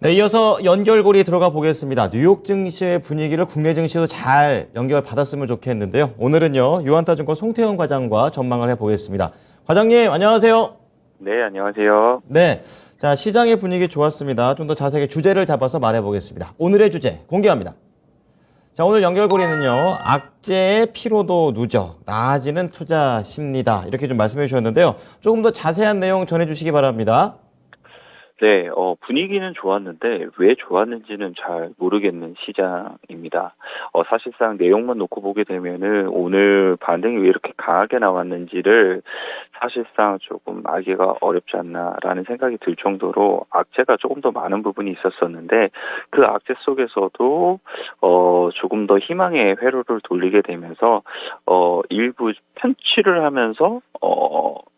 네, 이어서 연결고리 들어가 보겠습니다. 뉴욕 증시의 분위기를 국내 증시도 잘 연결받았으면 좋겠는데요. 오늘은요, 유한타증권 송태훈 과장과 전망을 해보겠습니다. 과장님, 안녕하세요. 네, 안녕하세요. 네, 자, 시장의 분위기 좋았습니다. 좀 더 자세하게 주제를 잡아서 말해보겠습니다. 오늘의 주제 공개합니다. 자, 오늘 연결고리는요, 악재의 피로도 누적, 나아지는 투자 심리다. 이렇게 좀 말씀해 주셨는데요. 조금 더 자세한 내용 전해주시기 바랍니다. 네, 분위기는 좋았는데 왜 좋았는지는 잘 모르겠는 시장입니다. 사실상 내용만 놓고 보게 되면은 오늘 반등이 왜 이렇게 강하게 나왔는지를 사실상 조금 알기가 어렵지 않나라는 생각이 들 정도로 악재가 조금 더 많은 부분이 있었었는데 그 악재 속에서도 조금 더 희망의 회로를 돌리게 되면서 일부 편취를 하면서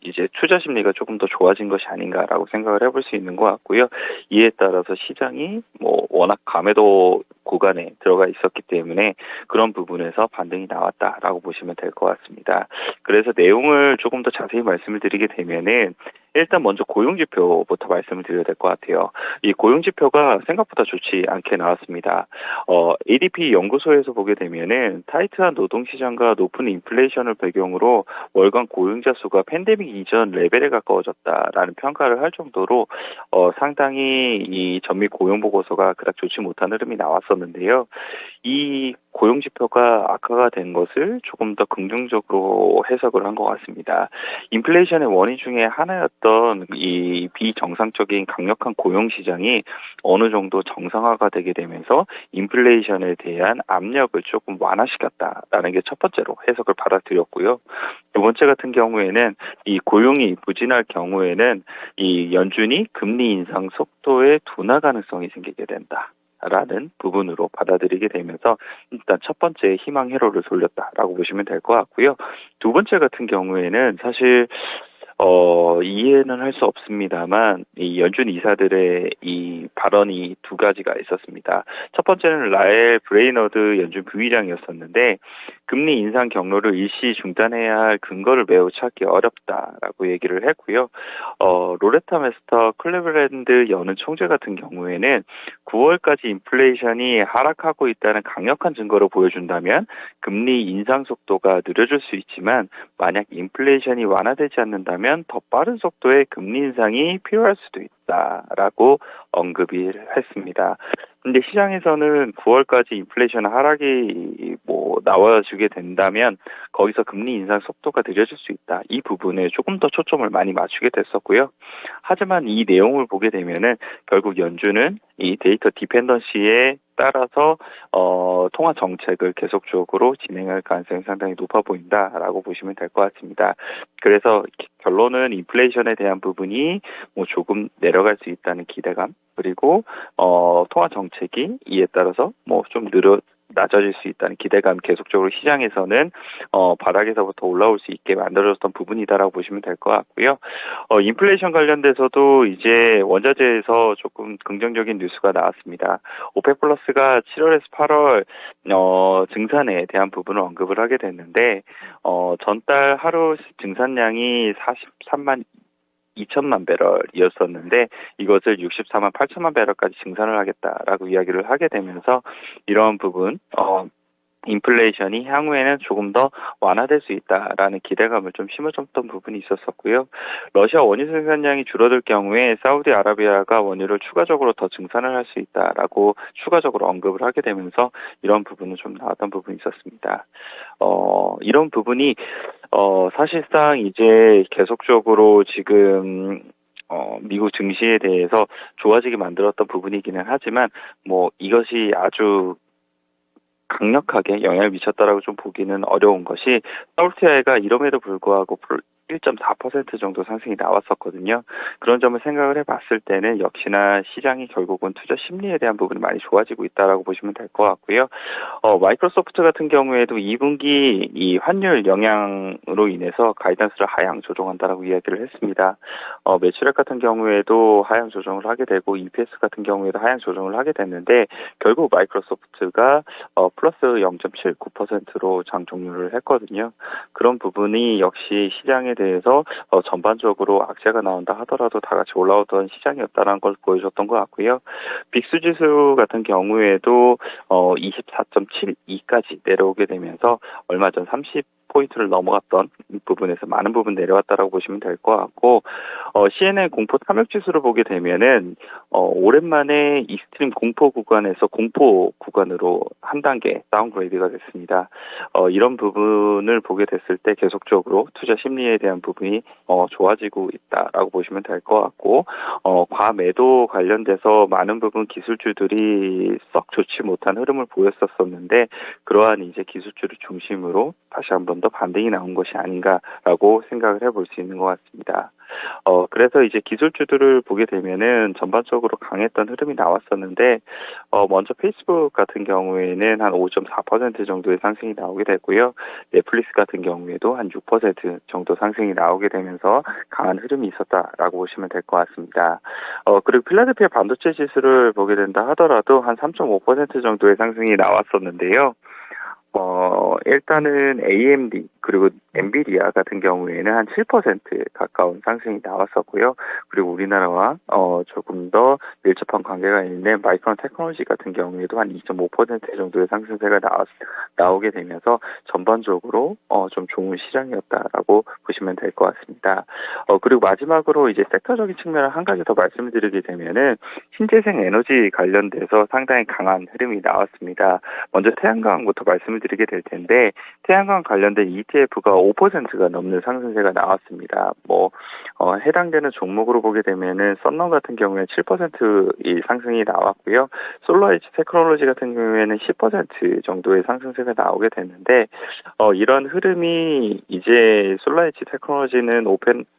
이제 투자 심리가 조금 더 좋아진 것이 아닌가라고 생각을 해볼 수 있는 것 같고요. 이에 따라서 시장이 워낙 감매도 구간에 들어가 있었기 때문에 그런 부분에서 반등이 나왔다라고 보시면 될 것 같습니다. 그래서 내용을 조금 더 자세히 말씀을 드리게 되면은 일단 먼저 고용지표부터 말씀을 드려야 될 것 같아요. 이 고용지표가 생각보다 좋지 않게 나왔습니다. ADP 연구소에서 보게 되면은 타이트한 노동시장과 높은 인플레이션을 배경으로 월간 고용자 수가 팬데믹 이전 레벨에 가까워졌다라는 평가를 할 정도로 상당히 이 전미 고용 보고서가 그닥 좋지 못한 흐름이 나왔었는데요. 이 고용 지표가 악화가 된 것을 조금 더 긍정적으로 해석을 한 것 같습니다. 인플레이션의 원인 중에 하나였던 이 비정상적인 강력한 고용 시장이 어느 정도 정상화가 되게 되면서 인플레이션에 대한 압력을 조금 완화시켰다라는 게 첫 번째로 해석을 받아들였고요. 두 번째 같은 경우에는 이 고용이 부진할 경우에는 이 연준이 금리 인상 속도의 둔화 가능성이 생기게 된다. 라는 부분으로 받아들이게 되면서 일단 첫 번째 희망 회로를 돌렸다라고 보시면 될 것 같고요. 두 번째 같은 경우에는 사실 이해는 할 수 없습니다만 이 연준 이사들의 이 발언이 두 가지가 있었습니다. 첫 번째는 라엘 브레이너드 연준 부의장이었었는데 금리 인상 경로를 일시 중단해야 할 근거를 매우 찾기 어렵다라고 얘기를 했고요. 로레타 메스터 클리블랜드 여는 총재 같은 경우에는 9월까지 인플레이션이 하락하고 있다는 강력한 증거를 보여준다면 금리 인상 속도가 느려질 수 있지만 만약 인플레이션이 완화되지 않는다면 더 빠른 속도의 금리 인상이 필요할 수도 있다라고 언급을 했습니다. 근데 시장에서는 9월까지 인플레이션 하락이 나와주게 된다면 거기서 금리 인상 속도가 느려질 수 있다. 이 부분에 조금 더 초점을 많이 맞추게 됐었고요. 하지만 이 내용을 보게 되면은 결국 연준은 이 데이터 디펜던시에 따라서 통화 정책을 계속적으로 진행할 가능성이 상당히 높아 보인다라고 보시면 될 것 같습니다. 그래서 결론은 인플레이션에 대한 부분이 조금 내려갈 수 있다는 기대감, 그리고 통화 정책이 이에 따라서 좀 낮아질 수 있다는 기대감, 계속적으로 시장에서는 바닥에서부터 올라올 수 있게 만들어졌던 부분이다라고 보시면 될 것 같고요. 인플레이션 관련돼서도 이제 원자재에서 조금 긍정적인 뉴스가 나왔습니다. 오펙 플러스가 7월에서 8월 증산에 대한 부분을 언급을 하게 됐는데 전달 하루 증산량이 43만 2천만 배럴이었었는데 이것을 64만 8천만 배럴까지 증산을 하겠다라고 이야기를 하게 되면서 이런 부분 인플레이션이 향후에는 조금 더 완화될 수 있다라는 기대감을 좀 심어줬던 부분이 있었었고요. 러시아 원유 생산량이 줄어들 경우에 사우디아라비아가 원유를 추가적으로 더 증산을 할 수 있다라고 추가적으로 언급을 하게 되면서 이런 부분은 좀 나왔던 부분이 있었습니다. 이런 부분이 사실상 이제 계속적으로 지금 미국 증시에 대해서 좋아지게 만들었던 부분이기는 하지만 이것이 아주 강력하게 영향을 미쳤다라고 좀 보기는 어려운 것이 WTI가 이럼에도 불구하고 1.4% 정도 상승이 나왔었거든요. 그런 점을 생각을 해봤을 때는 역시나 시장이 결국은 투자 심리에 대한 부분이 많이 좋아지고 있다라고 보시면 될 것 같고요. 마이크로소프트 같은 경우에도 2분기 이 환율 영향으로 인해서 가이던스를 하향 조정한다라고 이야기를 했습니다. 매출액 같은 경우에도 하향 조정을 하게 되고 EPS 같은 경우에도 하향 조정을 하게 됐는데 결국 마이크로소프트가 플러스 0.79%로 장 종료를 했거든요. 그런 부분이 역시 시장에 대해서 전반적으로 악재가 나온다 하더라도 다 같이 올라오던 시장이었다는 걸 보여줬던 것 같고요. 빅스 지수 같은 경우에도 24.72까지 내려오게 되면서 얼마 전 30포인트를 넘어갔던 부분에서 많은 부분 내려왔다라고 보시면 될 것 같고, CNN 공포 탐욕 지수를 보게 되면은 오랜만에 익스트림 공포 구간에서 공포 구간으로 한 단계 다운그레이드가 됐습니다. 이런 부분을 보게 됐을 때 계속적으로 투자 심리에 대한 부분이 좋아지고 있다라고 보시면 될 것 같고, 과매도 관련돼서 많은 부분 기술주들이 썩 좋지 못한 흐름을 보였었는데, 그러한 이제 기술주를 중심으로 다시 한 번 더 반등이 나온 것이 아닌가라고 생각을 해볼 수 있는 것 같습니다. 그래서 이제 기술주들을 보게 되면은 전반적으로 강했던 흐름이 나왔었는데, 먼저 페이스북 같은 경우에는 한 5.4% 정도의 상승이 나오게 됐고요. 넷플릭스 같은 경우에도 한 6% 정도 상승이 나오게 되면서 강한 흐름이 있었다라고 보시면 될 것 같습니다. 그리고 필라델피아 반도체 지수를 보게 된다 하더라도 한 3.5% 정도의 상승이 나왔었는데요. 일단은 AMD 그리고 엔비디아 같은 경우에는 한 7% 가까운 상승이 나왔었고요. 그리고 우리나라와 조금 더 밀접한 관계가 있는 마이크론 테크놀로지 같은 경우에도 한 2.5% 정도의 상승세가 나오게 되면서 전반적으로 좀 좋은 시장이었다라고 보시면 될 것 같습니다. 그리고 마지막으로 이제 섹터적인 측면을 한 가지 더 말씀을 드리게 되면은 신재생 에너지 관련돼서 상당히 강한 흐름이 나왔습니다. 먼저 태양광부터 말씀을 드리게 될 텐데, 태양광 관련된 ETF가 5%가 넘는 상승세가 나왔습니다. 해당되는 종목으로 보게 되면은 썬런 같은 경우에 7%의 상승이 나왔고요. 솔라에지 테크놀로지 같은 경우에는 10% 정도의 상승세가 나오게 됐는데, 이런 흐름이 이제 솔라에지 테크놀로지는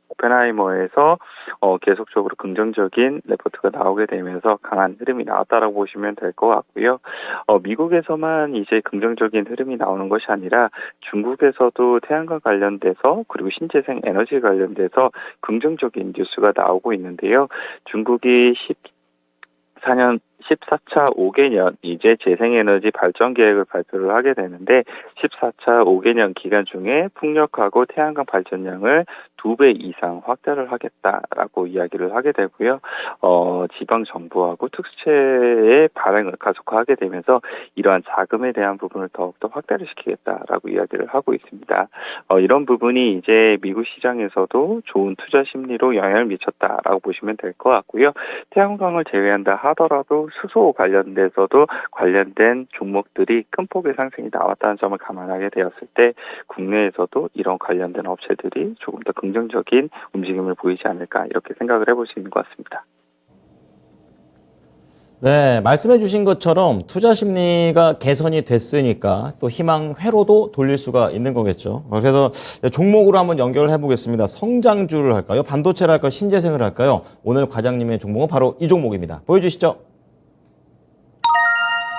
오펜하이머에서 계속적으로 긍정적인 레포트가 나오게 되면서 강한 흐름이 나왔다라고 보시면 될 것 같고요. 미국에서만 이제 긍정적인 흐름이 나오는 것이 아니라 중국에서도 태양광 관련돼서 그리고 신재생 에너지 관련돼서 긍정적인 뉴스가 나오고 있는데요. 중국이 14차 5개년 이제 재생에너지 발전 계획을 발표를 하게 되는데, 14차 5개년 기간 중에 풍력하고 태양광 발전량을 2배 이상 확대를 하겠다라고 이야기를 하게 되고요. 지방 정부하고 특수체의 발행을 가속화하게 되면서 이러한 자금에 대한 부분을 더욱더 확대를 시키겠다라고 이야기를 하고 있습니다. 이런 부분이 이제 미국 시장에서도 좋은 투자 심리로 영향을 미쳤다라고 보시면 될 것 같고요. 태양광을 제외한다 하더라도 수소 관련돼서도 관련된 종목들이 큰 폭의 상승이 나왔다는 점을 감안하게 되었을 때 국내에서도 이런 관련된 업체들이 조금 더 긍정적인 움직임을 보이지 않을까, 이렇게 생각을 해볼 수 있는 것 같습니다. 네, 말씀해 주신 것처럼 투자 심리가 개선이 됐으니까 또 희망 회로도 돌릴 수가 있는 거겠죠. 그래서 종목으로 한번 연결을 해보겠습니다. 성장주를 할까요? 반도체를 할까요? 신재생을 할까요? 오늘 과장님의 종목은 바로 이 종목입니다. 보여주시죠.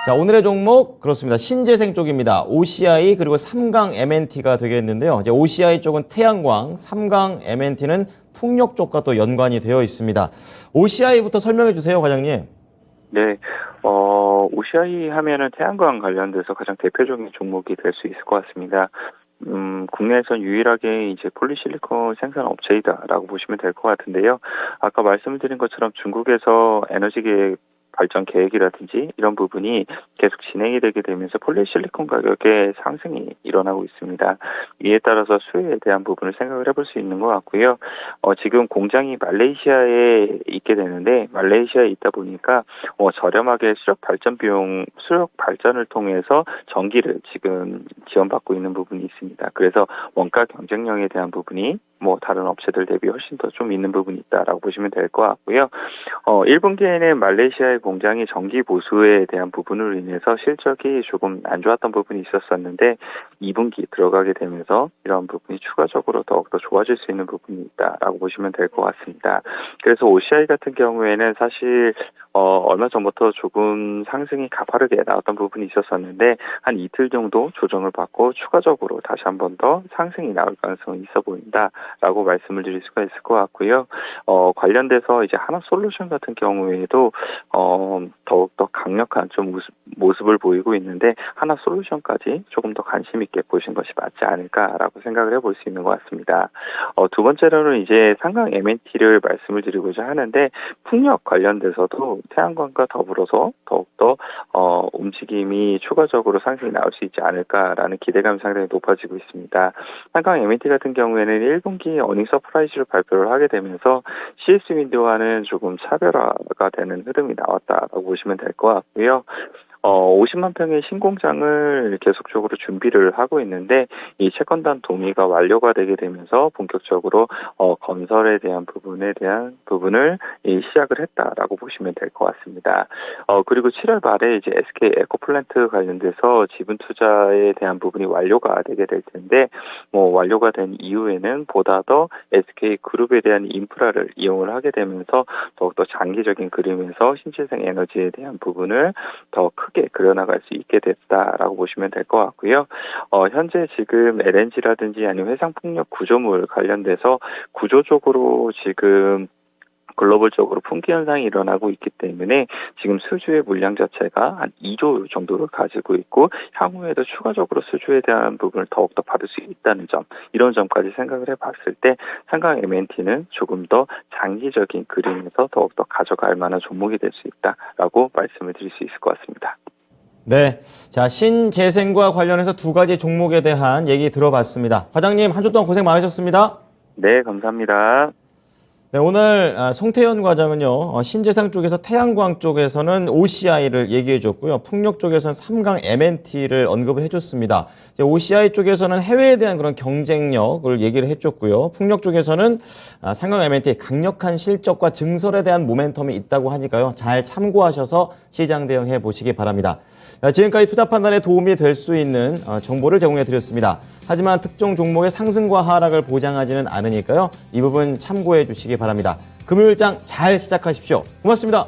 자, 오늘의 종목 그렇습니다. 신재생 쪽입니다. OCI 그리고 삼강 MNT가 되겠는데요. 이제 OCI 쪽은 태양광, 삼강 MNT는 풍력 쪽과 또 연관이 되어 있습니다. OCI부터 설명해 주세요, 과장님. 네, OCI 하면은 태양광 관련돼서 가장 대표적인 종목이 될 수 있을 것 같습니다. 국내에선 유일하게 이제 폴리실리콘 생산 업체이다라고 보시면 될 것 같은데요. 아까 말씀을 드린 것처럼 중국에서 에너지 발전 계획이라든지 이런 부분이 계속 진행이 되게 되면서 폴리실리콘 가격의 상승이 일어나고 있습니다. 이에 따라서 수요에 대한 부분을 생각을 해볼 수 있는 것 같고요. 지금 공장이 말레이시아에 있게 되는데, 말레이시아에 있다 보니까 저렴하게 수력 발전을 통해서 전기를 지금 지원받고 있는 부분이 있습니다. 그래서 원가 경쟁력에 대한 부분이 다른 업체들 대비 훨씬 더 좀 있는 부분이 있다라고 보시면 될 것 같고요. 1분기에는 말레이시아의 공장이 전기 보수에 대한 부분으로 인해서 실적이 조금 안 좋았던 부분이 있었었는데, 2분기 들어가게 되면서 이런 부분이 추가적으로 더욱더 좋아질 수 있는 부분이 있다라고 보시면 될 것 같습니다. 그래서 OCI 같은 경우에는 사실 얼마 전부터 조금 상승이 가파르게 나왔던 부분이 있었었는데, 한 이틀 정도 조정을 받고 추가적으로 다시 한 번 더 상승이 나올 가능성이 있어 보인다라고 말씀을 드릴 수가 있을 것 같고요. 관련돼서 이제 하나솔루션 같은 경우에도 더욱더 강력한 좀 모습을 보이고 있는데 하나솔루션까지 조금 더 관심 있게 보신 것이 맞지 않을까라고 생각을 해볼 수 있는 것 같습니다. 두 번째로는 이제 상강 M&T를 말씀을 드리고자 하는데 풍력 관련돼서도 태양광과 더불어서 더욱더 움직임이 추가적으로 상승이 나올 수 있지 않을까라는 기대감이 상당히 높아지고 있습니다. 상강 M&T 같은 경우에는 1분기 어닝 서프라이즈를 발표를 하게 되면서 CS 윈도와는 조금 차별화가 되는 흐름이 나왔다라고 보시면 될 것 같고요. 50만 평의 신공장을 계속적으로 준비를 하고 있는데 이 채권단 동의가 완료가 되게 되면서 본격적으로 건설에 대한 부분을 시작을 했다라고 보시면 될 것 같습니다. 그리고 7월 말에 이제 SK 에코플랜트 관련돼서 지분 투자에 대한 부분이 완료가 되게 될 텐데 완료가 된 이후에는 보다 더 SK 그룹에 대한 인프라를 이용을 하게 되면서 더욱더 장기적인 그림에서 신재생 에너지에 대한 부분을 더 크게 그려나갈 수 있게 됐다라고 보시면 될 것 같고요. 현재 지금 LNG라든지 아니면 해상풍력 구조물 관련돼서 구조적으로 지금 글로벌적으로 품귀 현상이 일어나고 있기 때문에 지금 수주의 물량 자체가 한 2조 정도를 가지고 있고 향후에도 추가적으로 수주에 대한 부분을 더욱더 받을 수 있다는 점, 이런 점까지 생각을 해봤을 때 상강 M&T는 조금 더 장기적인 그림에서 더욱더 가져갈 만한 종목이 될 수 있다라고 말씀을 드릴 수 있을 것 같습니다. 네. 자, 신재생과 관련해서 두 가지 종목에 대한 얘기 들어봤습니다. 과장님, 한 주 동안 고생 많으셨습니다. 네, 감사합니다. 네, 오늘 송태현 과장은요, 신재생 쪽에서 태양광 쪽에서는 OCI를 얘기해 줬고요. 풍력 쪽에서는 삼강 M&T를 언급을 해줬습니다. 이제 OCI 쪽에서는 해외에 대한 그런 경쟁력을 얘기를 해줬고요. 풍력 쪽에서는 삼강 M&T 강력한 실적과 증설에 대한 모멘텀이 있다고 하니까요. 잘 참고하셔서 시장 대응해 보시기 바랍니다. 지금까지 투자 판단에 도움이 될 수 있는 정보를 제공해 드렸습니다. 하지만 특정 종목의 상승과 하락을 보장하지는 않으니까요. 이 부분 참고해 주시기 바랍니다. 금요일장 잘 시작하십시오. 고맙습니다.